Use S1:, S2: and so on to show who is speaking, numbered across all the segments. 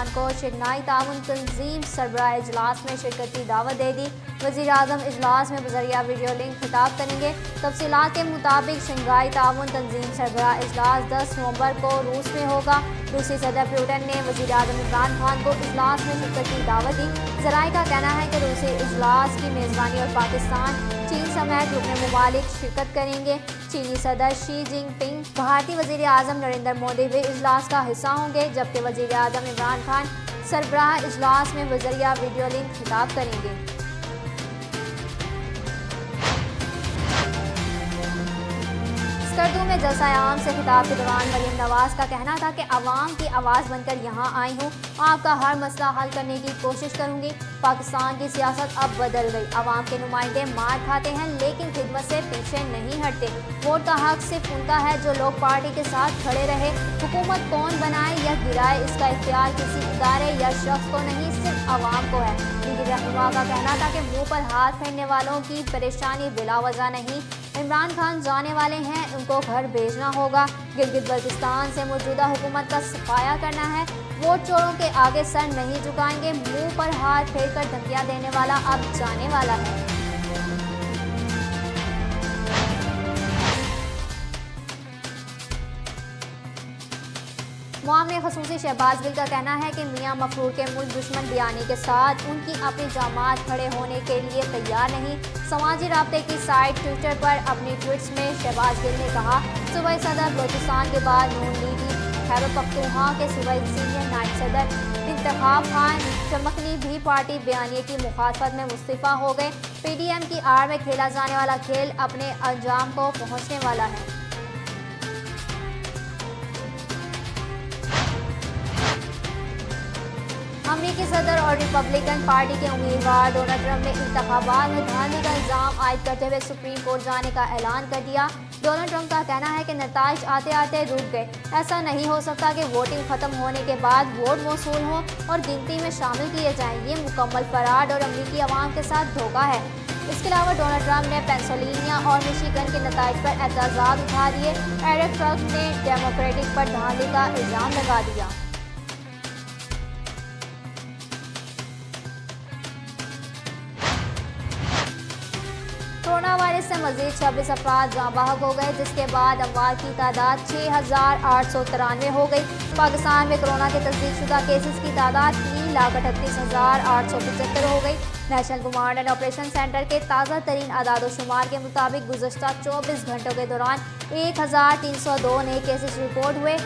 S1: खान को शंघाई ताउन तंजीम सरबराह इजलास में शिरकत की दावत दे दी। वज़ीर आज़म इजलास में बज़रिया वीडियो लिंक खिताब करेंगे। तफसीलात के मुताबिक शंघाई ताउन तंजीम सरबराह इजलास 10 नवंबर को रूस में होगा। रूसी सदर पुतिन ने वज़ीर आज़म इमरान खान को इजलास में शिरकत की दावत दी। ज़राए का कहना है कि रूसी इजलास की मेज़बानी और पाकिस्तान, चीन समेत रुकने ममालिक शिरकत करेंगे। चीनी सदर शी जिनपिंग, भारतीय वज़ीर आज़म नरेंद्र मोदी भी इजलास का हिस्सा होंगे, जबकि वज़ीर आज़म इमरान खान सरबराह इजलास में बज़रिया वीडियो लिंक खिताब करेंगे। स्कर्दू में जलसा आम से खिताब के दौरान मरियम नवाज का कहना था कि आवाम की आवाज़ बनकर यहाँ आई हूँ, आपका हर मसला हल करने की कोशिश करूँगी। पाकिस्तान की सियासत अब बदल गई। आवाम के नुमाइंदे मार खाते हैं लेकिन खिदमत से पीछे नहीं हटते। वोट का हक सिर्फ उनका है जो लोग पार्टी के साथ खड़े रहे। हुकूमत कौन बनाए या गिराए, इसका इख्तियार किसी इदारे या शख्स को नहीं, सिर्फ आवाम को है। लीगी रहनुमा का कहना था कि मुँह पर हाथ फेरने वालों की परेशानी बिला वजह नहीं। इमरान खान जाने वाले हैं, उनको घर भेजना होगा। गिलगित बल्तिस्तान से मौजूदा हुकूमत का सफाया करना है। वोट चोरों के आगे सर नहीं झुकाएंगे। मुंह पर हाथ फेर कर धमकियां देने वाला अब जाने वाला है। मामले खसूसी शहबाज गिल का कहना है कि मियां मफरूर के मुल्क दुश्मन बयानी के साथ उनकी अपनी जामात खड़े होने के लिए तैयार नहीं। समाजी राब्ते की साइट ट्विटर पर अपनी ट्वीट्स में शहबाज गिल ने कहा, सूबाई सदर बलूचिस्तान के बाद नून लीगी खैबर पख्तूनख्वा के सूबाई सीनियर नायब सदर इंतखाब खान चमकनी भी पार्टी बयानी की मुखालफत में मुस्तफ़ा हो गए। PDM की आड़ में खेला जाने वाला खेल अपने अंजाम को पहुँचने वाला है। अमेरिकी सदर और रिपब्लिकन पार्टी के उम्मीदवार डोनाल्ड ट्रंप ने इंतखाबात में धांधली का इल्जाम आयद करते हुए सुप्रीम कोर्ट जाने का ऐलान कर दिया। डोनाल्ड ट्रंप का कहना है कि नताइज आते आते रुक गए। ऐसा नहीं हो सकता कि वोटिंग खत्म होने के बाद वोट मौसूल हो और गिनती में शामिल किए जाएं। ये मुकम्मल फराड और अमेरिकी अवाम के साथ धोखा है। इसके अलावा डोनाल्ड ट्रंप ने पेंसिल्वेनिया और मिशिगन के नताइज पर एतराज़ात उठा दिए। एरिक ट्रंप ने डेमोक्रेटिक पर धांधली का इल्जाम लगा दिया। कोरोना वायरस से मजीद 26 अफराद जाँ बहक हो गए, जिसके बाद अमवात की तादाद 6,893 हो गई। पाकिस्तान में कोरोना के तस्दीकशुदा केसेस की तादाद 3,38,875 हो गई। National command and operation centre के ताज़ा तरीन आदाद-ओ-शुमार के मुताबिक गुज़श्ता 24 घंटों के दौरान 1,302 नए केसेस रिपोर्ट हुए।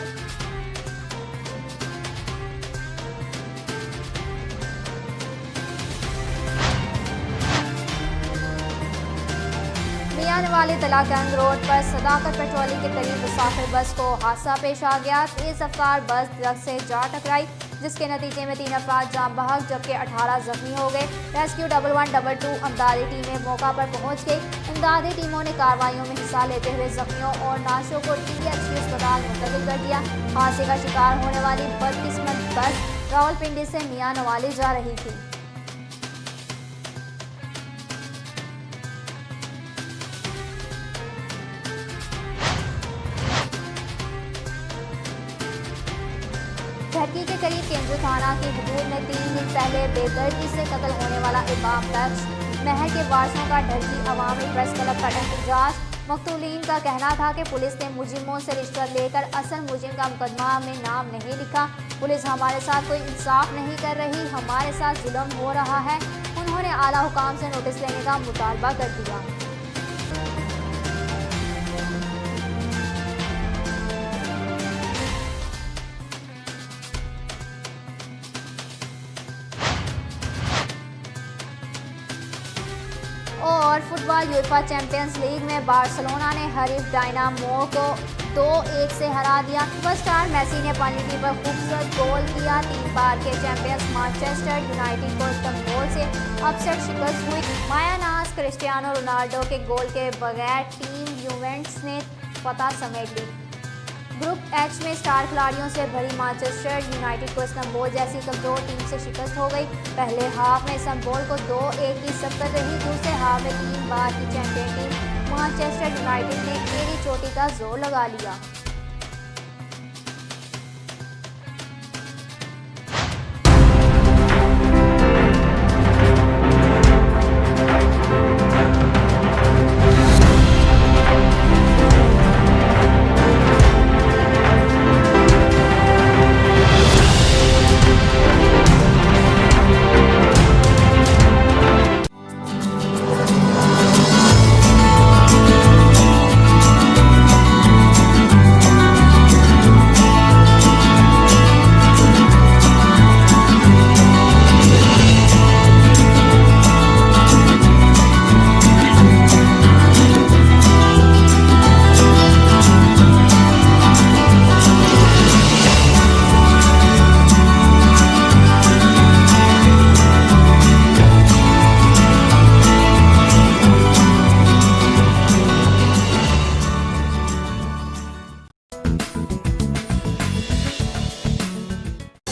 S1: आने वाले तलाकंद रोड पर सदाकत पेट्रोलिंग के करीब मुसाफिर बस को हादसा पेश आ गया। तेज रफ्तार बस ट्रक से जा टकराई, जिसके नतीजे में 3 अफराद जाँ बहक जबकि 18 जख्मी हो गए। रेस्क्यू 1112 अमदादी टीमें मौका पर पहुंच गई। इमदादी टीमों ने कार्रवाइयों में हिस्सा लेते हुए जख्मियों और नाशों को THC अस्पताल मुंतकिल कर दिया। हादसे का शिकार होने वाली बदकिस्मत बस रावलपिंडी से मियां नवाली जा रही थी। धरकी के करीब केंद्र थाना की हदूद में 3 दिन पहले बेदर्दी से कत्ल होने वाला इमाम बख्श महर के वारसों का ढरकी अवामी प्रेस क्लब का एहतजाज। मकतूलीन का कहना था कि पुलिस ने मुजिमों से रिश्वत लेकर असल मुजिम का मुकदमा में नाम नहीं लिखा। पुलिस हमारे साथ कोई इंसाफ नहीं कर रही, हमारे साथ जुल्म हो रहा है। उन्होंने आला हुकाम से नोटिस लेने का मुतालबा कर दिया। और फुटबॉल यूएफा चैंपियंस लीग में बार्सिलोना ने हरीफ डायनामो को 2-1 से हरा दिया। सुपरस्टार मेसी ने पेनल्टी पर खूबसूरत गोल किया। 3 बार के चैंपियंस मैनचेस्टर यूनाइटेड को इस्तांबुल से अपसेट शिकस्त हुई। माया नाज क्रिस्टियानो रोनाल्डो के गोल के बगैर टीम यूवेंटस ने फतह समेट ली। ग्रुप एच में स्टार खिलाड़ियों से भरी मैनचेस्टर यूनाइटेड को इस्तांबुल जैसी कमजोर टीम से शिकस्त हो गई। पहले हाफ में इस्तांबुल को 2-1 की सबकत रही। दूसरे हाफ में 3 बार की चैंपियन टीम मैनचेस्टर यूनाइटेड ने एड़ी चोटी का जोर लगा लिया।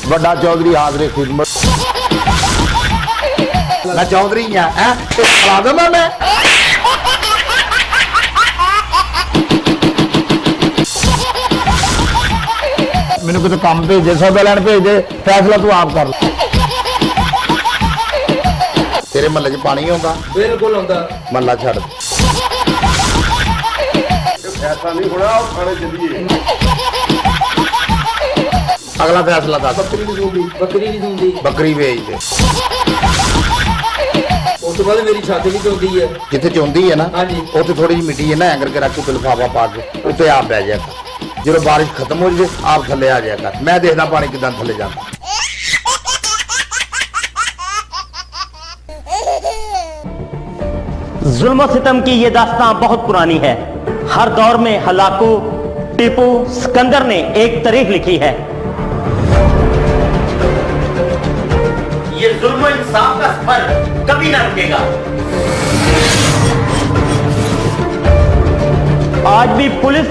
S2: बड़ा चौधरी हाजरे खिदमत। मैं चौधरी हाँ खिला दो मैं मैनू कितने काम भेजे सौदा लैन भेजे फैसला तू आप कर तेरे महल्ले च पानी आउंदा
S3: बिल्कुल आउंदा
S2: महल्ला छड़
S3: फैसला नहीं होना थाने चलिए
S2: अगला फैसला दस
S3: बकरी नहीं दूंदी
S2: बकरी बेच दे
S3: उस तो बाद मेरी छाती भी चौंदी है
S2: जिथे चौंदी है ना
S3: हाँ जी
S2: उत्थे थोड़ी जी मिट्टी है ना एंकर के रख के लिफाफा पा के उत्ते आप बह जाया कर जो बारिश खत्म हो जाए आप थले आ जाया कर मैं देखदा पानी किदां थले जाता
S4: जुल्म सितम की ये दास्तां बहुत पुरानी है। हर दौर में हलाकू टीपू सिकंदर ने एक तारीख लिखी है। ये जुल्म इंसाफ का सफर कभी ना रुकेगा। आज भी पुलिस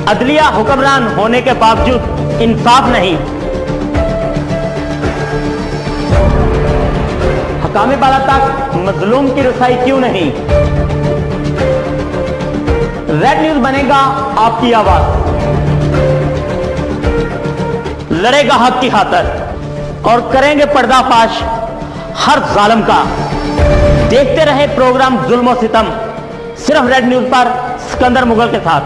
S4: अदलिया हुक्मरान होने के बावजूद इंसाफ नहीं। हकामे बाला तक मजलूम की रसाई क्यों नहीं? रेड न्यूज बनेगा आपकी आवाज, लड़ेगा हक की खातिर और करेंगे पर्दाफाश हर जालिम का। देखते रहे प्रोग्राम जुल्म और सितम सिर्फ रेड न्यूज पर सिकंदर मुगल के साथ।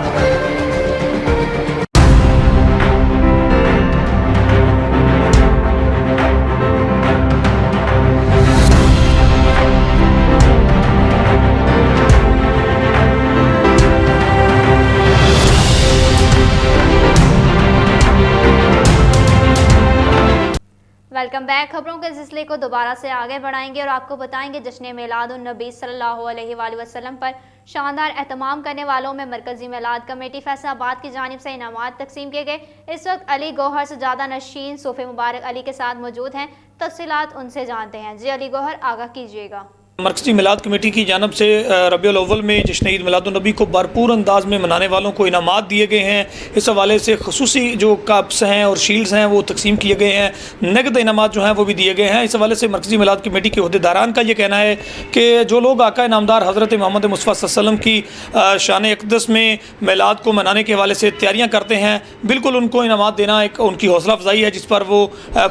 S1: Welcome back. खबरों के सिलसिले को दोबारा से आगे बढ़ाएंगे और आपको बताएंगे जश्न मिलादुन नबी सल्लल्लाहु अलैहि वसल्लम पर शानदार एहतमाम करने वालों में मरकजी मिलाद कमेटी फैसलाबाद की जानिब से इनामात तकसीम किए गए। इस वक्त अली गौहर से ज़्यादा नशीन सूफी मुबारक अली के साथ मौजूद हैं। तफसीलात उनसे जानते हैं। जी अली गौहर, आगाह कीजिएगा।
S5: मरकज़ी मिलाद कमेटी की जानब से रबीउल अव्वल में जश्न ईद मिलादुन्नबी को भरपूर अंदाज में मनाने वालों को इनामात दिए गए हैं। इस हवाले से खसूसी जो कप्स हैं और शील्ड्स हैं वो तकसीम किए गए हैं। नकद इनामात जो हैं वो भी दिए गए हैं। इस हवाले से मरकज़ी मिलाद कमेटी के अहदेदारान का ये कहना है कि जो लोग आका नामदार हज़रत मोहम्मद मुस्तफ़ा सल्लल्लाहु अलैहि वसल्लम की शान अक़दस में मिलाद को मनाने के हवाले से तैयारियाँ करते हैं, बिल्कुल उनको इनामात देना एक उनकी हौसला अफजाई है जिस पर वो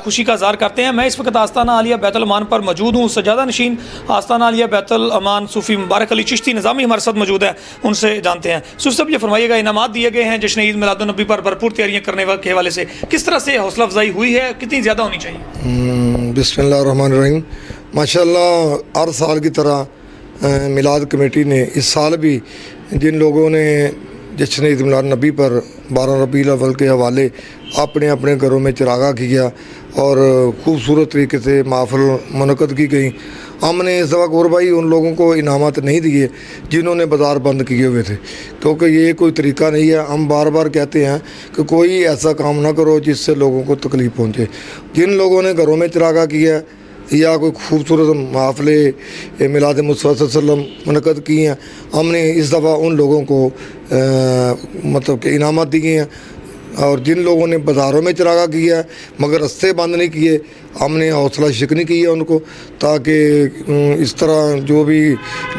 S5: खुशी का इज़हार करते हैं। मैं इस वक्त आस्ताना आलिया बैतुल अमान पर मौजूद हूँ। सज्जादा नशीन आस्ताना आलिया बैतुल अमान सूफ़ी मुबारक अली चिश्ती निज़ामी हमारे साथ मौजूद हैं, उनसे जानते हैं। सूफ़ी साहब, ये फरमाइएगा, इनामात दिए गए हैं जश्न ईद मिलादुन्नबी पर भरपूर तैयारियाँ करने के हवाले से किस तरह से हौसला अफजाई हुई है, कितनी ज़्यादा होनी चाहिए?
S6: बिस्मिल्लाहिर्रहमानिर्रहीम। माशाअल्लाह हर साल की तरह मिलाद कमेटी ने इस साल भी जिन लोगों ने जश्न ईद मिलादुन्नबी पर 12 रबीउल अव्वल के हवाले अपने अपने घरों में चिरागा किया और ख़ूबसूरत तरीके से महफ़िल मुनक़द की गई। हमने इस दफ़ा गौर भाई उन लोगों को इनामत नहीं दिए जिन्होंने बाज़ार बंद किए हुए थे, क्योंकि ये कोई तरीका नहीं है। हम बार बार कहते हैं कि कोई ऐसा काम ना करो जिससे लोगों को तकलीफ़ पहुँचे। जिन लोगों ने घरों में चिरागा किया या कोई खूबसूरत महफ़िल मिलाद मुस्तफ़ा सल्लल्लाहु अलैहि वसल्लम मुनक़द की हैं, हमने इस दफ़ा उन लोगों को मतलब कि इनामत दिए हैं। और जिन लोगों ने बाज़ारों में चिरागा किया है मगर रस्ते बंद नहीं किए, हमने हौसला शिकनी की है उनको, ताकि इस तरह जो भी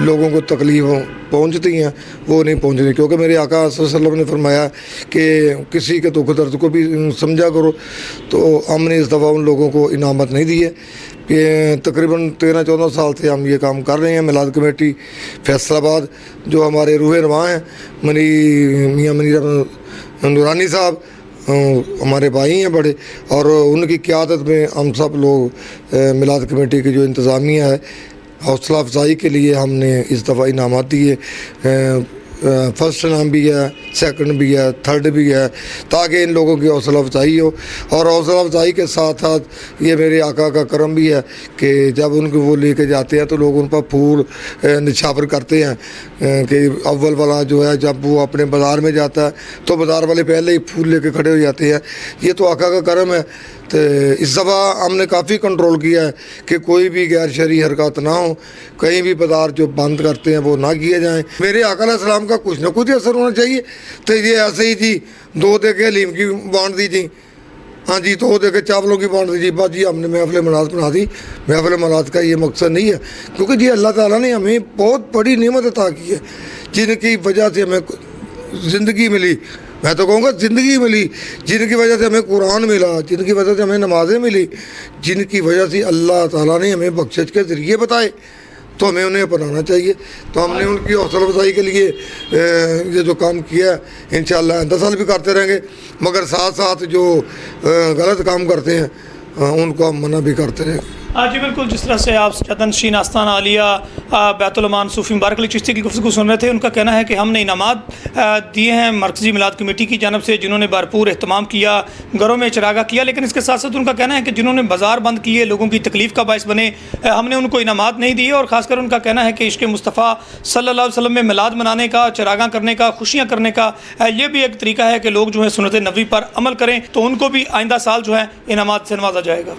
S6: लोगों को तकलीफ़ पहुंचती हैं वो नहीं पहुंचनी। क्योंकि मेरे आका सल्लल्लाहु अलैहि वसल्लम ने फरमाया कि किसी के दुख दर्द को भी समझा करो। तो हमने इस दफ़ा उन लोगों को इनामत नहीं दी है कि तकरीबन 13-14 साल से हम ये काम कर रहे हैं। मिलाद कमेटी फैसलाबाद जो हमारे रूह रवां हैं मियाँ मनीर नूरानी साहब हमारे भाई हैं बड़े, और उनकी क़यादत में हम सब लोग मिलाद कमेटी की जो इंतज़ामिया है हौसला अफजाई के लिए हमने इस दफ़ा इनामात दिए। फर्स्ट इनाम भी है, सेकंड भी है, थर्ड भी है, ताकि इन लोगों की हौसला अफजाई हो। और हौसला अफजाई के साथ साथ ये मेरे आका का करम भी है कि जब उनको वो लेके जाते हैं तो लोग उन पर फूल निछावर करते हैं कि अव्वल वाला जो है जब वो अपने बाज़ार में जाता है तो बाज़ार वाले पहले ही फूल लेके खड़े हो जाते हैं। ये तो आका का करम है। तो इस दफ़ा हमने काफ़ी कंट्रोल किया है कि कोई भी गैर शरई हरकत ना हो, कहीं भी बाज़ार जो बंद करते हैं वो ना किए जाएं। मेरे आका अलैहिस्सलाम का कुछ ना कुछ असर होना चाहिए। तो ये ऐसे ही जी 2 दे के हलीम की बांट दी जी, हाँ जी, तो वो देखे चावलों की बांट दीजिए, बाजी हमने महफिल मनात बना दी। महफिल मनात का ये मकसद नहीं है, क्योंकि जी अल्लाह ताला ने हमें बहुत बड़ी नेमत अता की है, जिनकी वजह से हमें ज़िंदगी मिली। मैं तो कहूँगा ज़िंदगी मिली, जिनकी वजह से हमें कुरान मिला, जिनकी वजह से हमें नमाज़ें मिली, जिनकी वजह से अल्लाह ताला ने हमें बख्शिश के ज़रिए बताए, तो हमें उन्हें अपनाना चाहिए। तो हमने उनकी हौसला अफजाई के लिए ये जो काम किया है इंशाअल्लाह 10 साल भी करते रहेंगे, मगर साथ साथ जो गलत काम करते हैं उनको हम मना भी करते रहेंगे।
S5: जी बिल्कुल, जिस तरह से आप सज्जादनशीन आस्ताना आलिया बैतुल अमान सूफ़ी मुबारक अली चिश्ती की गुफ्तगू सुन रहे थे, उनका कहना है कि हमने इनामात दिए हैं मरकज़ी मिलाद कमेटी की जानब से, जिन्होंने भरपूर एहतमाम किया, घरों में चरागा किया, लेकिन इसके साथ साथ उनका कहना है कि जिन्होंने बाज़ार बंद किए, लोगों की तकलीफ़ का बायस बने, हमने उनको इनामात नहीं दिए। और ख़ासकर उनका कहना है कि इश्क़ मुस्तफ़ा सल्लल्लाहु अलैहि वसल्लम में मिलाद मनाने का, चरागा करने का, खुशियाँ करने का ये भी एक तरीका है कि लोग जो है सुन्नत नबी पर अमल करें, तो उनको भी आइंदा साल जो है इनामात से नवाजा जाएगा।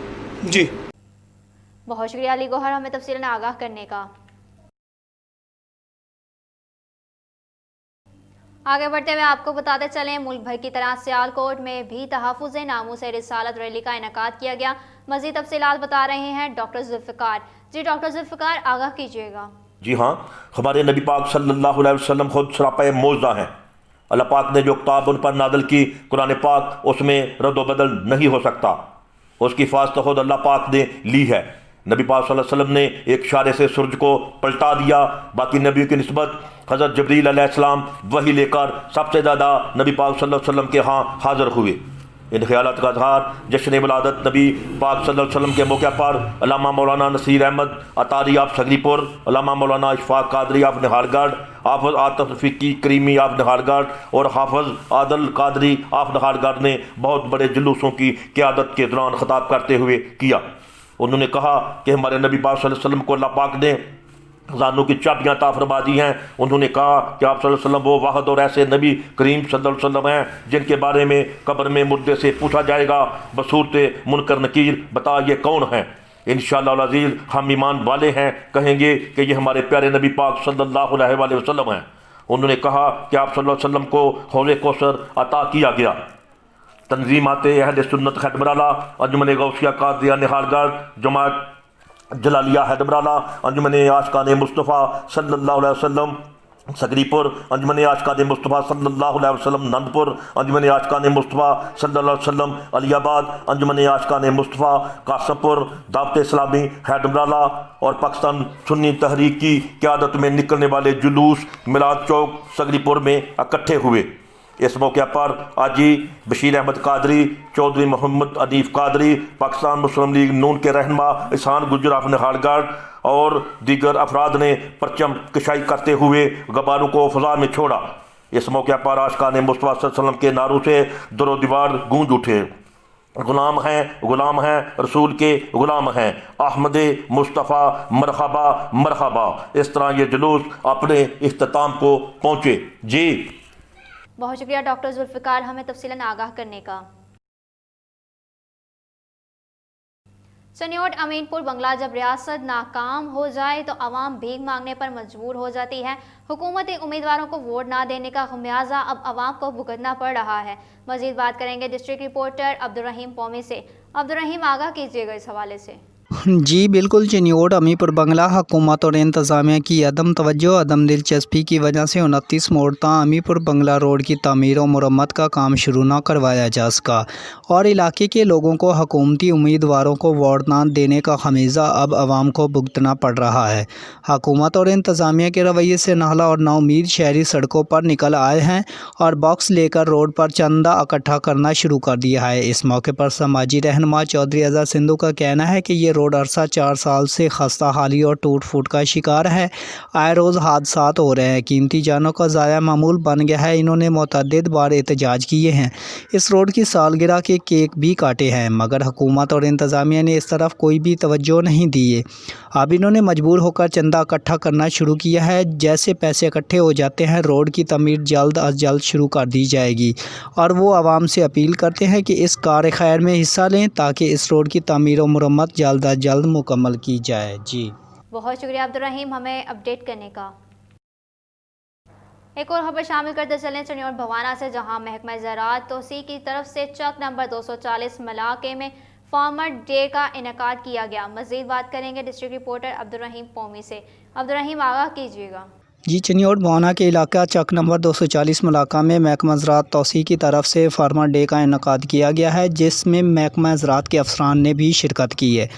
S5: जी
S1: बहुत शुक्रिया अली गौहर हमें तफसीलन आगाह करने का। आगे बढ़ते हुए आपको बताते चलें, मुल्क भर की तरह सियालकोट में भी तहफ़्फ़ुज़ नामूस रिसालत रैली का इनेकाद किया गया। मज़ीद तफसीलात बता रहे हैं डॉक्टर जुल्फ़िकार। जी डॉक्टर जुल्फ़िकार, आगाह कीजिएगा।
S7: जी हाँ, हमारे नबी पाक सल्लल्लाहु अलैहि वसल्लम खुद सरापा मौज़ा हैं। अल्लाह पाक ने जो किताब उन पर नादल की, कुरान पाक, उसमें रद्द बदल नहीं हो सकता। उसकी हिफाज़त तो खुद अल्लाह पाक ने ली है। नबी पाक सल्लल्लाहु अलैहि वसल्लम ने एक इशारे से सूरज को पलटा दिया। बाकी नबियों की निस्बत हज़रत जबरील अलैहिस्सलाम वही लेकर सबसे ज़्यादा नबी पाक सल्लल्लाहु अलैहि वसल्लम के यहाँ हाज़िर हुए। इन ख्यालात का इज़हार जश्न विलादत नबी पाक सल्लल्लाहु अलैहि वसल्लम के मौके पर अल्लामा मौलाना नसीर अहमद अतारी आप सगरीपुर, अल्लामा मौलाना इशफाक कादरी आप निहालगढ़, हाफ़िज़ आतिफ़ फ़िकी करीमी आप निहालगढ़ और हाफ़िज़ आदल कादरी आप निहालगढ़ ने बहुत बड़े जुलूसों की क़यादत के दौरान ख़िताब करते हुए किया। उन्होंने कहा कि हमारे नबी पाक सल्लल्लाहु अलैहि वसल्लम को अल्लाह पाक ने ख़ज़ानों की चाबियाँ अता फरमा दी हैं। उन्होंने कहा कि आप सल्लल्लाहु अलैहि वसल्लम वो वाहद और ऐसे नबी करीम सल्लल्लाहु अलैहि वसल्लम हैं जिनके बारे में कब्र में मुर्दे से पूछा जाएगा बसूरत मुनकर नकीर, बता ये कौन हैं। इंशाअल्लाह अज़ीज़ हम ईमान वाले हैं, कहेंगे कि ये हमारे प्यारे नबी पाक सल्लल्लाहु अलैहि वसल्लम हैं। उन्होंने कहा कि आप सल्लल्लाहु अलैहि वसल्लम को हौज़ कौसर अता किया गया। तंजीमात अहल सुन्नत हैदराबाद, अंजुमन गौसिया कादिया निहालगढ़, जमात जलालिया हैदराबाद, अंजुमन आशिकान मुस्तफ़ा सल्लल्लाहु अलैहि वसल्लम सगरीपुर, अंजुमन आशिकान मुस्तफ़ा सल्लल्लाहु अलैहि वसल्लम नंदपुर, अंजुमन आशिकान मुस्तफ़ा सल्लल्लाहु अलैहि वसल्लम अलियाबाद, अंजुमन आशिकान मुस्तफ़ा कासमपुर, दावत इस्लामी हैदराबाद और पाकिस्तान सुन्नी तहरीक की क़यादत में निकलने वाले जुलूस मिलाद चौक सगरीपुर में इकट्ठे हुए। इस मौके पर आजी बशीर अहमद कादरी, चौधरी मोहम्मद अनीफ कादरी, पाकिस्तान मुस्लिम लीग नून के रहनुमा इहसान गुजर ऑफ निहालगढ़ और दीगर अफराद ने परचम कशाई करते हुए गबारों को फ़ज़ा में छोड़ा। इस मौके पर आशिकान मुस्तफ़ा सल्लल्लाहु अलैहि वसल्लम के नारों से दरो दीवार गूंज उठे। गुलाम हैं रसूल के गुलाम हैं, अहमद मुस्तफ़ा मरहबा मरहबा। इस तरह ये जुलूस अपने इख्तिताम को पहुँचे। जी
S1: बहुत शुक्रिया डॉक्टर जुल्फ़िकार हमें तफसीलन आगाह करने का। सन्योट अमीनपुर बंगला जब रियासत नाकाम हो जाए तो अवाम भीख मांगने पर मजबूर हो जाती है। हुकूमती उम्मीदवारों को वोट ना देने का खमियाजा अब अवाम को भुगतना पड़ रहा है। मजीद बात करेंगे डिस्ट्रिक्ट रिपोर्टर अब्दुर्रहीम पौमी से। अब्दुर्रहीम, आगाह कीजिएगा इस हवाले से।
S8: जी बिल्कुल, चिन्योट अमीपुर बंगला हुकूमत और इंतज़ामिया की अदम तवज्जो अदम दिलचस्पी की वजह से 29 मोड़ता अमीपुर बंगला रोड की तमीर और मुरम्मत का काम शुरू न करवाया जा सका और इलाके के लोगों को हुकूमती उम्मीदवारों को वोट न देने का खमीज़ा अब आवाम को भुगतना पड़ रहा है। हुकूमत और इंतज़ामिया के रवैये से नाहला और नाउमीद शहरी सड़कों पर निकल आए हैं और बॉक्स लेकर रोड पर चंदा इकट्ठा करना शुरू कर दिया है। इस मौके पर समाजी रहनुमा चौधरी अज़हर सिंधु का कहना है कि ये रोड अरसा 4 साल से खस्ता हाली और टूट फूट का शिकार है। आए रोज़ हादसात हो रहे हैं, कीमती जानों का ज़ाया मामूल बन गया है। इन्होंने मुतअद्दिद बार एहतजाज किए हैं, इस रोड की सालगिरह के केक भी काटे हैं, मगर हुकूमत और इंतज़ामिया ने इस तरफ कोई भी तवज्जो नहीं दी है। अब इन्होंने मजबूर होकर चंदा इकट्ठा करना शुरू किया है। जैसे पैसे इकट्ठे हो जाते हैं, रोड की तमीर जल्द अज जल्द शुरू कर दी जाएगी और वो आवाम से अपील करते हैं कि इस कार खैर में हिस्सा लें ताकि इस रोड की तमीर और मुरम्मत जल्द अज जल्द मुकम्मल की जाए। जी
S1: बहुत शुक्रिया अब्दुर्रहीम हमें अपडेट करने का। एक और खबर शामिल करते चलें चनियोड़ भवाना से, जहां महकमा ज़राअत तोसी की तरफ से चक नंबर 240 मलाके में फार्मर डे का इनेकाद किया गया। मजीद बात करेंगे डिस्ट्रिक्ट रिपोर्टर अब्दुर्रहीम पौमी से। अब्दुर्रहीम, आगाह कीजिएगा।
S8: जी, चनियोड़ भवाना के इलाका चक नंबर 240 मलाका में महकमा ज़राअत तौसी की तरफ से फार्मर डे का इनेकाद किया गया है, जिसमें महकमा ज़राअत के अफसरान ने भी शिरकत की है,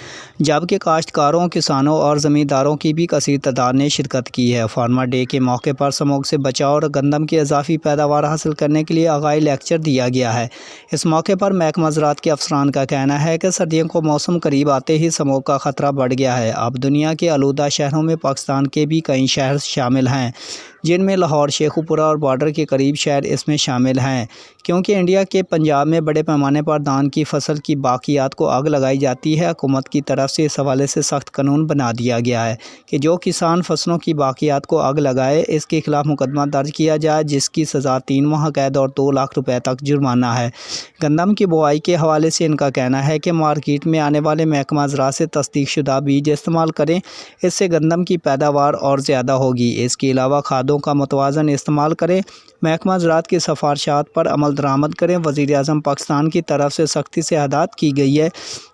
S8: जबकि काश्तकारों, किसानों और ज़मींदारों की भी कसीर तादाद ने शिरकत की है। फार्मर डे के मौके पर स्मोक से बचाव और गंदम की इजाफी पैदावार हासिल करने के लिए आगाही लेक्चर दिया गया है। इस मौके पर महकमा ज़राअत के अफसरान का कहना है कि सर्दियों को मौसम करीब आते ही स्मोक का ख़तरा बढ़ गया है। अब दुनिया के आलूदा शहरों में पाकिस्तान के भी कई शहर शामिल हैं, जिनमें लाहौर, शेखुपुरा और बॉर्डर के करीब शहर इसमें शामिल हैं, क्योंकि इंडिया के पंजाब में बड़े पैमाने पर धान की फसल की बाकियात को आग लगाई जाती है। हुकूमत की तरफ से इस हवाले से सख्त कानून बना दिया गया है कि जो किसान फसलों की बाकियात को आग लगाए, इसके खिलाफ मुकदमा दर्ज किया जाए, जिसकी सज़ा 3 माह कैद और 2 लाख रुपए तक जुर्माना है। गंदम की बुआई के हवाले से इनका कहना है कि मार्केट में आने वाले महकमा ज़राअत से तस्दीक शुदा बीज इस्तेमाल करें, इससे गंदम की पैदावार और ज़्यादा होगी। इसके अलावा खादों का मुतवाज़न इस्तेमाल करें, महकमा ज़राअत की सिफारिशात पर अमल दरामद करें। वज़ीर-ए-आज़म पाकिस्तान की तरफ से सख्ती से हदायत की गई है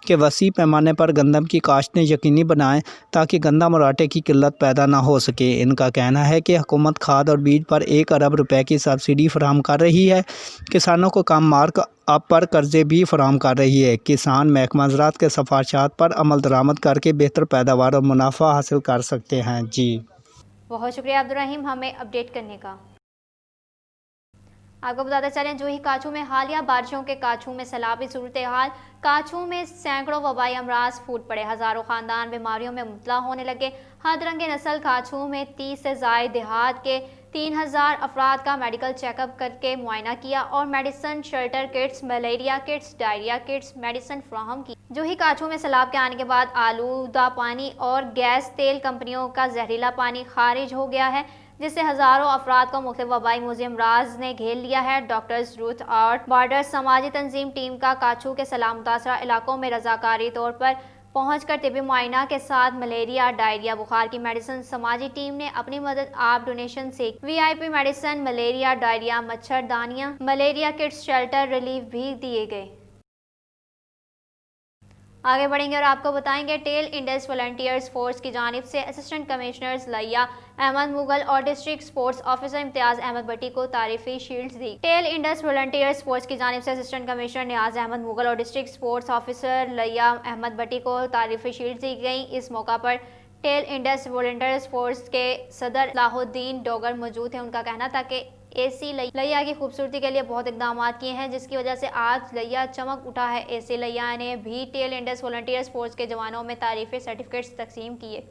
S8: कि वसी पैमाने पर गंदम की काश्तें यकीनी बनाएं ताकि गंदम और आटे की किल्लत पैदा ना हो सके। इनका कहना है कि हुकूमत खाद और बीज पर 1 अरब रुपए की सब्सिडी फराहम कर रही है, किसानों को कम मार्क अप पर कर्जे भी फराहम कर रही है। किसान महकमा ज़राअत के सिफारिशात पर अमल दरामद करके बेहतर पैदावार और मुनाफा हासिल कर सकते हैं। जी,
S1: बहुत शुक्रिया अब्दुर्रहीम हमें अपडेट करने का। आपको बताते चलें, जूही काछू में हालिया बारिशों के काछू में सैलाबी सूरत हाल। काछू में सैकड़ों वबाई अमराज फूट पड़े, हज़ारों ख़ानदान बीमारियों में मुब्तला होने लगे। हदरंग नस्ल काछू में 30 से ज़ायद देहात के 3000 अफराद का मेडिकल चेकअप करके मुआयना किया और medicine, shelter kits, malaria kits, diarrhoea kits, medicine फ्राहम की। जूही काछू में सैलाब के आने के बाद आलूदा पानी और गैस तेल कंपनियों का जहरीला पानी खारिज हो गया है, जिससे हज़ारों अफराद को मुख्तलिफ वबाई मुज़िम राज ने घेर लिया है। डॉक्टर्स रूथ आउट बॉर्डर्स समाजी तंजीम टीम का काछू के सैलाब मुतासरा इलाकों में रजाकारी तौर पर पहुंचकर तिबी मुआयना के साथ मलेरिया, डायरिया, बुखार की मेडिसिन समाजी टीम ने अपनी मदद आप डोनेशन से VIP मेडिसिन, मलेरिया, डायरिया, मच्छरदानियां, मलेरिया किट्स, शेल्टर रिलीफ भी दिए गए। आगे बढ़ेंगे और आपको बताएंगे, टेल इंडस वॉलंटियर्स फोर्स की जानिब से असिस्टेंट कमिश्नर्स लिया अहमद मुगल और district sports officer Imtiaz Ahmad Bhatti को तारीफी शील्ड्स दी। टेल इंडस वॉलंटियर्स फोर्स की जानिब से असिस्टेंट कमिश्नर नियाज अहमद मुगल और डिस्ट्रिक्ट स्पोर्ट्स ऑफिसर लिया अहमद भट्टी को तारीफी शील्ड्स दी गई। इस मौका पर टेल इंडस वॉलंटियर्स फोर्स के सदर लाहुद्दीन डोगर मौजूद थे। उनका कहना था कि AC लिया की खूबसूरती के लिए बहुत इकदाम किए हैं, जिसकी वजह से आज लिया चमक उठा है। AC लिया ने भी टेल इंडस वॉलंटियर्स फोर्स के जवानों में तारीफी सर्टिफिकेट्स तकसीम किए।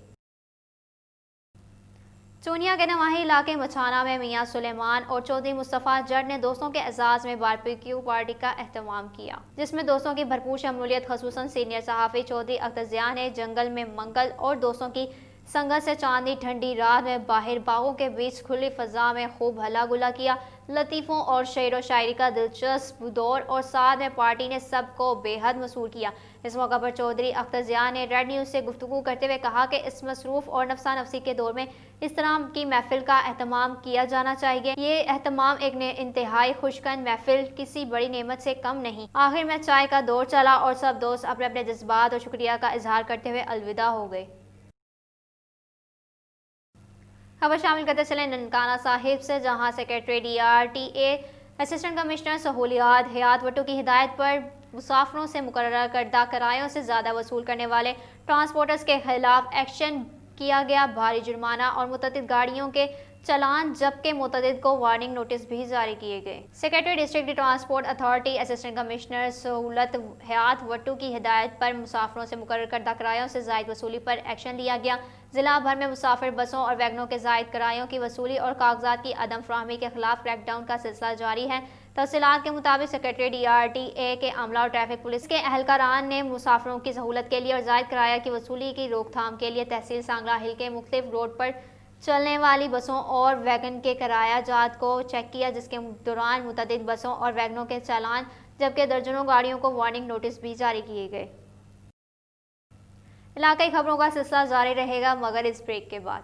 S1: चूनिया के नवाही इलाके मछाना में मियां सुलेमान और चौधरी मुस्तफ़ा जट ने दोस्तों के एजाज़ में बारबेक्यू पार्टी का एहतमाम किया, जिसमें दोस्तों की भरपूर शमूलियत, खसूसन सीनियर सहाफ़ी चौधरी अख्तर ज़िया ने जंगल में मंगल और दोस्तों की संगत से चांदनी ठंडी रात में बाहर बागों के बीच खुली फजा में खूब हल्ला गुला किया। लतीफ़ों और शेर व शायरी का दिलचस्प दौर और साथ में पार्टी ने सबको बेहद मसूर किया। इस मौका पर चौधरी अख्तर ज़िया ने रेड न्यूज़ से गुफ्तगू करते हुए कहा कि इस मसरूफ़ और नफसा नफसी के दौर में इस तरह की महफिल का एहतमाम किया जाना चाहिए। ये एहतमाम एक इंतहाई खुशकन महफिल किसी बड़ी नेमत से कम नहीं। आखिर में चाय का दौर चला और सब दोस्त अपने अपने जज्बात और शुक्रिया का इजहार करते हुए अलविदा हो गए। खबर शामिल करते चले ननकाना साहिब से, जहां सेक्रेटरी DRTA असिस्टेंट कमिश्नर सहूलियात हयात वट्टू की हिदायत पर मुसाफिरों से मुकर्रर करदा किरायों से ज़्यादा वसूल करने वाले ट्रांसपोर्टर्स के खिलाफ एक्शन किया गया। भारी जुर्माना और मुतअद्दिद गाड़ियों के चलान जबकि मुतअद्दिद को वार्निंग नोटिस भी जारी किए गए। Secretary district transport authority assistant commissioner सहूलत हयात वट्टू की हिदायत पर मुसाफिरों से मुकर्रर करदा किरायों से ज़ायद वसूली पर एक्शन लिया गया। जिला भर में मुसाफिर बसों और वैगनों के ज़ायद किरायों की वसूली और कागजात की अदम फ्राहमी के खिलाफ क्रैकडाउन का सिलसिला जारी है। तफसीलात के मुताबिक सेक्रेटरी DRTA के अमला और ट्रैफिक पुलिस के एहलकारान ने मुसाफिरों की सहूलत के लिए और ज़ायद किराया की वसूली की रोकथाम के लिए तहसील सांगला हिल के मुख्तलिफ रोड पर चलने वाली बसों और वैगन के किराया जात को चेक किया, जिसके दौरान मुतअद्दिद बसों और वैगनों के चालान जबकि दर्जनों गाड़ियों को वार्निंग नोटिस भी जारी किए गए। इलाकाई खबरों का सिलसिला जारी रहेगा मगर इस ब्रेक के बाद।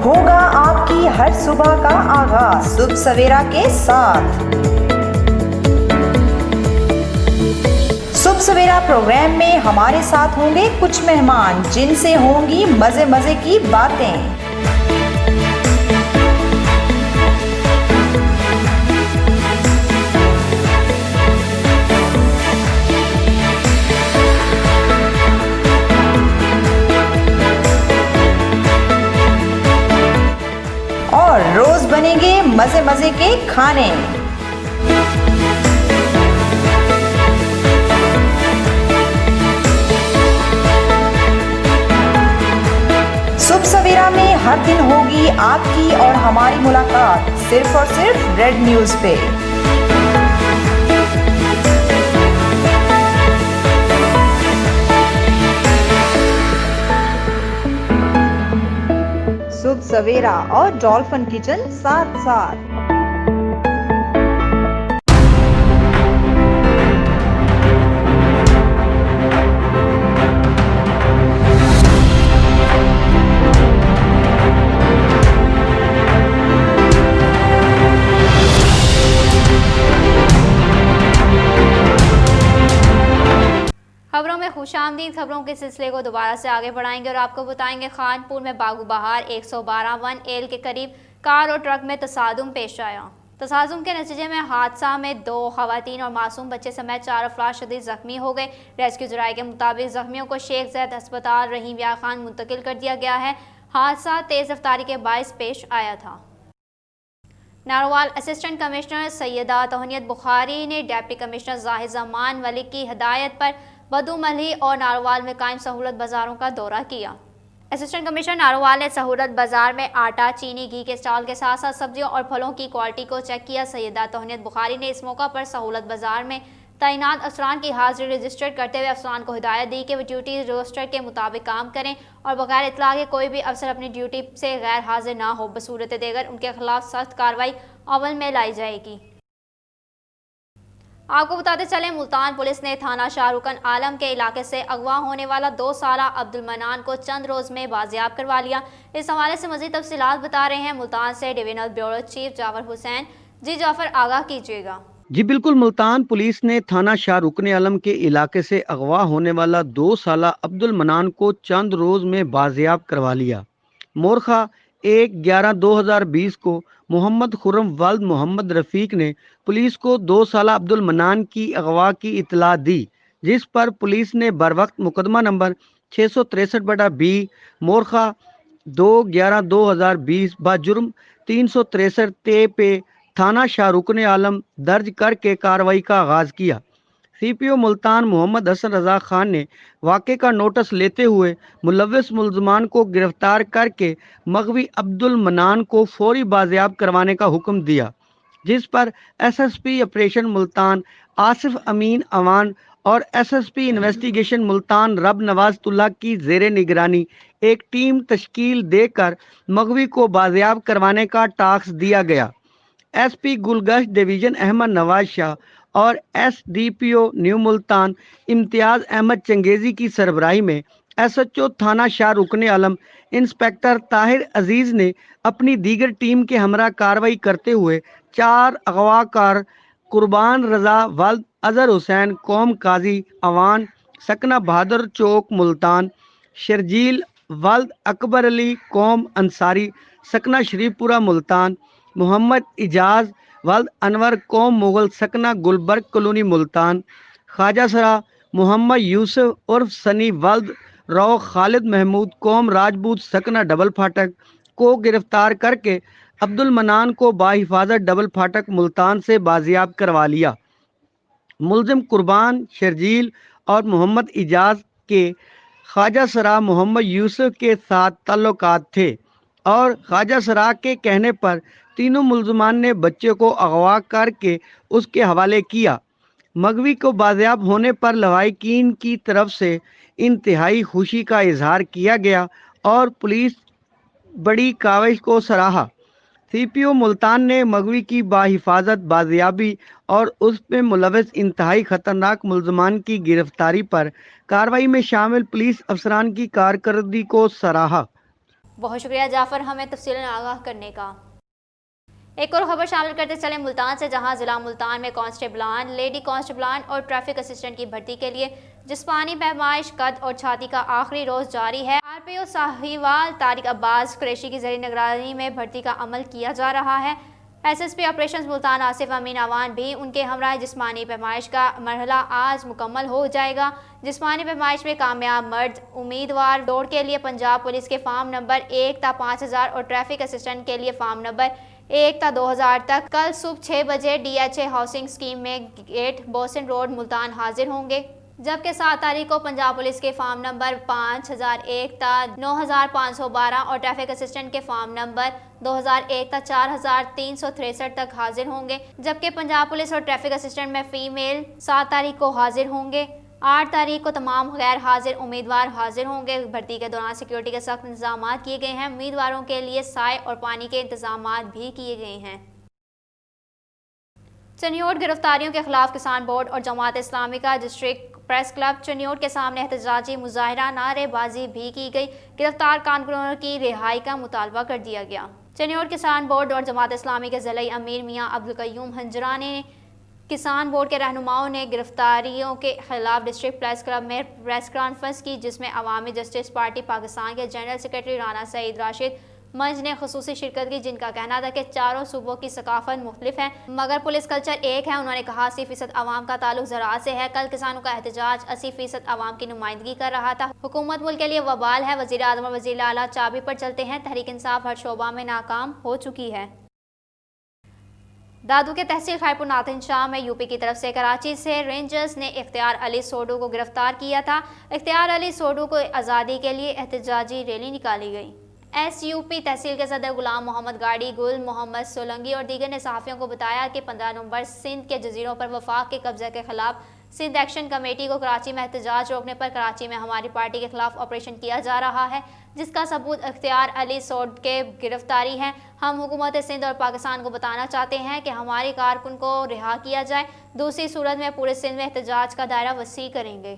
S9: होगा आपकी हर सुबह का आगाज शुभ सवेरा के साथ। शुभ सवेरा प्रोग्राम में हमारे साथ होंगे कुछ मेहमान जिनसे होंगी मजे मजे की बातें। और रोज बनेंगे मजे मजे के खाने। शुभ सवेरा में हर दिन होगी आपकी और हमारी मुलाकात सिर्फ और सिर्फ रेड न्यूज पे। शुभ सवेरा और डॉल्फिन किचन साथ साथ।
S1: खबरों में खुशामदीद। खबरों के सिलसिले को दोबारा से आगे बढ़ाएंगे और आपको बताएंगे खानपुर में बागू बहार 112 1 एल के करीब कार और ट्रक में तसादुम पेश आया। तसादुम के नतीजे में हादसा में 2 खवातीन और मासूम बच्चे समेत 4 अफराद शदीद जख्मी हो गए। रेस्क्यू जराये के मुताबिक जख्मियों को शेख जैद अस्पताल रहीम या खान मुंतकिल कर दिया गया है। हादसा तेज रफ्तारी के बायस पेश आया था। नारोवाल असिस्टेंट कमिश्नर सैयदा तोहनीत बुखारी ने डिप्टी कमिश्नर जाहिद जमान वली की हिदायत पर बदूमली और नारोवाल में कायम सहूलत बाज़ारों का दौरा किया। असिस्टेंट कमिश्नर नारोवाल ने सहूलत बाज़ार में आटा, चीनी, घी के स्टॉल के साथ साथ सब्जियों और फलों की क्वालिटी को चेक किया। सैयदा तोहनीत बुखारी ने इस मौका पर सहूलत बाज़ार में तैनात अफसरान की हाजिरी रजिस्टर करते हुए अफसरान को हिदायत दी कि वे ड्यूटी रोस्टर के मुताबिक काम करें और बगैर इतला के कोई भी अफसर अपनी ड्यूटी से गैर हाजिर ना हो। बसूरत देगर उनके खिलाफ सख्त कार्रवाई अमल में लाई जाएगी। आपको बताते चले, मुल्तान पुलिस ने थाना शाहरुखन आलम के इलाके से अगवा होने वाला 2 साला अब्दुल मनान को चंद रोज में बाजियाब करवा लिया। इस हवाले से मजीद तफसीलात बता रहे हैं मुल्तान से divisional bureau chief Jafar Hussain. जी जाफर, आगाह कीजिएगा।
S10: जी बिल्कुल, मुल्तान पुलिस ने थाना शाहरुखन आलम के इलाके से अगवा होने वाला 2 साला अब्दुल मनान को चंद रोज में बाजियाब करवा लिया। मोरखा 1/11/2020 को मोहम्मद खुर्रम वाल्द मोहम्मद रफ़ीक ने पुलिस को 2 साला अब्दुल मनान की अगवा की इतला दी, जिस पर पुलिस ने बरवक्त मुकदमा नंबर 663/B मोरखा 2/11/2020 बाजुर्म 363 ते पे थाना शाहरुखन आलम दर्ज करके कार्रवाई का आगाज़ किया। CPO मुल्तान मोहम्मद हसन रजा खान ने वाक़े का नोटिस लेते हुए मुलव्विस मुल्ज़मान को गिरफ्तार करके मगवी अब्दुल मनान को फौरी बाजियाब करवाने का हुक्म दिया, जिस पर SSP ऑपरेशन मुल्तान आसिफ अमीन अवान और SSP इन्वेस्टिगेशन मुल्तान रब नवाज़तुल्लाह की ज़ेरे निगरानी एक टीम तश्कील देकर मगवी को बाजियाब करवाने का टास्क दिया गया। SP गुलगश्त डिवीज़न अहमद नवाज शाह और SDPO न्यू मुल्तान इम्तियाज़ अहमद चंगेज़ी की सरबराही में SHO थाना शाहरुखन आलम इंस्पेक्टर ताहिर अजीज़ ने अपनी दीगर टीम के हमरा कार्रवाई करते हुए 4 अगवाकार कुर्बान रजा वल्द अजहर हुसैन कौम काजी अवान सकना बहादुर चौक मुल्तान, शर्जील वल्द अकबर अली कौम अंसारी सकना शरीफपुरा मुल्तान, मोहम्मद इजाज़ वल्द अनवर कौम मुगल सकना गुलबर्ग कॉलोनी मुल्तान, ख्वाजा सरा मोहम्मद यूसुफ उर्फ सनी वल्द रो खालिद महमूद कौम राजपूत सकना डबल फाटक, को गिरफ्तार करके अब्दुल मनान को बाहिफाजत डबल फाटक मुल्तान से बाजियाब करवा लिया। मुलजिम कुर्बान, शर्जील और मोहम्मद इजाज के ख्वाजा सरा मोहम्मद यूसुफ के साथ ताल्लुकात थे और ख्वाजा सरा के कहने पर तीनों मुलजमान ने बच्चे को अगवा करके उसके हवाले किया। मगवी को बाजियाब होने पर लवाहिकीन की तरफ से इंतहाई खुशी का इजहार किया गया और पुलिस बड़ी काविश को सराहा। सीपीओ मुल्तान ने मगवी की बाहिफाजत बाजियाबी और उस में मुलविस इंतहाई ख़तरनाक मुलजमान की गिरफ्तारी पर कार्रवाई में शामिल पुलिस अफसरान की कारकर्दगी को सराहा।
S1: बहुत शुक्रिया जाफर हमें तफसीलन आगाह करने का। एक और खबर शामिल करते चले मुल्तान से, जहां जिला मुल्तान में कांस्टेबलान, लेडी कांस्टेबलान और ट्रैफिक असिस्टेंट की भर्ती के लिए जिस्मानी पैमाइश, कद और छाती का आखिरी रोज जारी है। आरपीओ साहिवाल तारिक अब्बास कुरैशी की ज़रिए निगरानी में भर्ती का अमल किया जा रहा है। एसएसपी ऑपरेशंस मुल्तान आसिफ अमीन अवान भी उनके हमरा जिस्मानी पैमाइश का मरहला आज मुकम्मल हो जाएगा। जिस्मानी पैमाइश में कामयाब मर्द उम्मीदवार दौड़ के लिए पंजाब पुलिस के फार्म नंबर 1 ता 5000 और ट्रैफिक असिस्टेंट के लिए फार्म नंबर 1 ता 2000 तक कल सुबह 6 बजे DHA हाउसिंग स्कीम में गेट बोसन रोड मुल्तान हाजिर होंगे। जबकि 7 तारीख को पंजाब पुलिस के फार्म नंबर 5001 ता 9512 और ट्रैफिक असिस्टेंट के फार्म नंबर 2001 ता 4363 तक हाजिर होंगे। जबकि पंजाब पुलिस और ट्रैफिक असिस्टेंट में फीमेल 7 तारीख को हाजिर होंगे। 8 तारीख को तमाम गैर हाजिर उम्मीदवार हाजिर होंगे। भर्ती के दौरान सिक्योरिटी के सख्त इंतजाम किए गए हैं। उम्मीदवारों के लिए साए और पानी के इंतजाम भी किए गए हैं। चनियोट गिरफ्तारियों के खिलाफ किसान बोर्ड और जमात इस्लामी का डिस्ट्रिक्ट प्रेस क्लब चनियोट के सामने एहतजाजी मुजाहिरा, नारेबाजी भी की गई। गिरफ्तार कारकुनों की रिहाई का मुतालबा कर दिया गया। चनियोट किसान बोर्ड और जमात इस्लामी के ज़िला अमीर मियाँ अब्दुल कयूम हंजरा ने किसान बोर्ड के रहनुमाओं ने गिरफ्तारियों के खिलाफ डिस्ट्रिक्ट प्रेस क्लब में प्रेस कॉन्फ्रेंस की, जिसमें अवामी जस्टिस पार्टी पाकिस्तान के जनरल सेक्रेटरी राना सईद राशिद मंज ने खुसूसी शिरकत की, जिनका कहना था कि चारों सूबों की सकाफत मुख्तलिफ है मगर पुलिस कल्चर एक है। उन्होंने कहा 80% आवाम का ताल्लुक ज़राअत से है। कल किसानों का एहतजाज 80% आवाम की नुमाइंदगी कर रहा था। हुकूमत मुल्क के लिए वबाल है। वज़ीर आज़म और वज़ीर आला चाबी पर चलते हैं। तहरीक इंसाफ हर शोबा में नाकाम हो चुकी है। दादू के तहसील खैरपुर नातिन शाह में यूपी की तरफ से कराची से रेंजर्स ने इख्तियार अली सोडू को गिरफ्तार किया था। इख्तियार अली सोडू को आज़ादी के लिए एहतजाजी रैली निकाली गई। SUP तहसील के सदर गुलाम मोहम्मद गाड़ी, गुल मोहम्मद सोलंगी और दीगर ने सहाफ़ियों को बताया कि 15 नवंबर सिंध के जजीरों पर वफाक के कब्जे के खिलाफ सिंध एक्शन कमेटी को कराची में एहतजाज रोकने पर कराची में हमारी पार्टी के खिलाफ ऑपरेशन किया जा रहा है, जिसका सबूत इख्तियार अली सोड के गिरफ्तारी है। हम हुकूमत सिंध और पाकिस्तान को बताना चाहते हैं कि हमारे कारकुन को रिहा किया जाए, दूसरी सूरत में पूरे सिंध में एहतजाज का दायरा वसी करेंगे।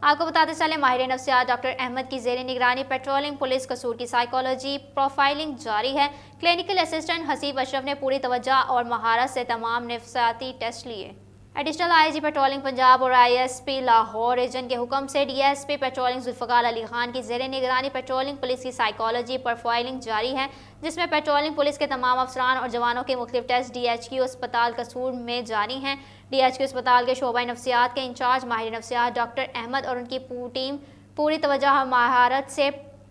S1: आपको बताते चले माहिर नफ्सियात डॉक्टर अहमद की ज़ेर निगरानी पेट्रोलिंग पुलिस कसूर की साइकोलॉजी प्रोफाइलिंग जारी है। क्लिनिकल असिस्टेंट हसीब अशरफ ने पूरी तवज्जो और महारत से तमाम नफ्सियाती टेस्ट लिए। एडिशनल IG पेट्रोलिंग पंजाब और ISP लाहौर रीजन के हुक्म से DSP पेट्रोलिंग जुल्फ़कार अली खान की ज़ेर निगरानी पेट्रोलिंग पुलिस की साइकोलॉजी प्रोफाइलिंग जारी है, जिसमें पेट्रोलिंग पुलिस के तमाम अफसरान और जवानों के मुख्तलिफ टेस्ट DHQ अस्पताल कसूर में जारी हैं। DHQ अस्पताल के शोबा नफ्सियात के इंचार्ज माहिर नफ्सियात डॉक्टर अहमद और उनकी टीम पूरी तवज्जो और महारत से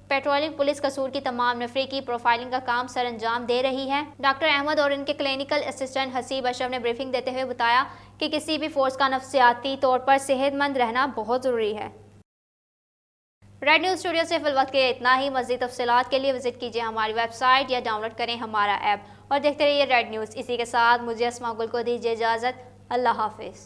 S1: पेट्रोलिंग पुलिस कसूर की तमाम नफरी की प्रोफाइलिंग का काम सर अंजाम दे रही है। डॉक्टर अहमद और इनके क्लिनिकल असिस्टेंट हसीब अशरफ ने ब्रीफिंग देते हुए बताया कि किसी भी फोर्स का नफ्सियाती तौर पर सेहतमंद रहना बहुत ज़रूरी है। रेड न्यूज़ स्टूडियो से फिल वक्त के इतना ही। मज़ीद तफसीलात के लिए विजिट कीजिए हमारी वेबसाइट या डाउनलोड करें हमारा ऐप और देखते रहिए रेड न्यूज़। इसी के साथ मुझे अस्मा गुल को दीजिए इजाज़त। अल्लाह हाफिज़।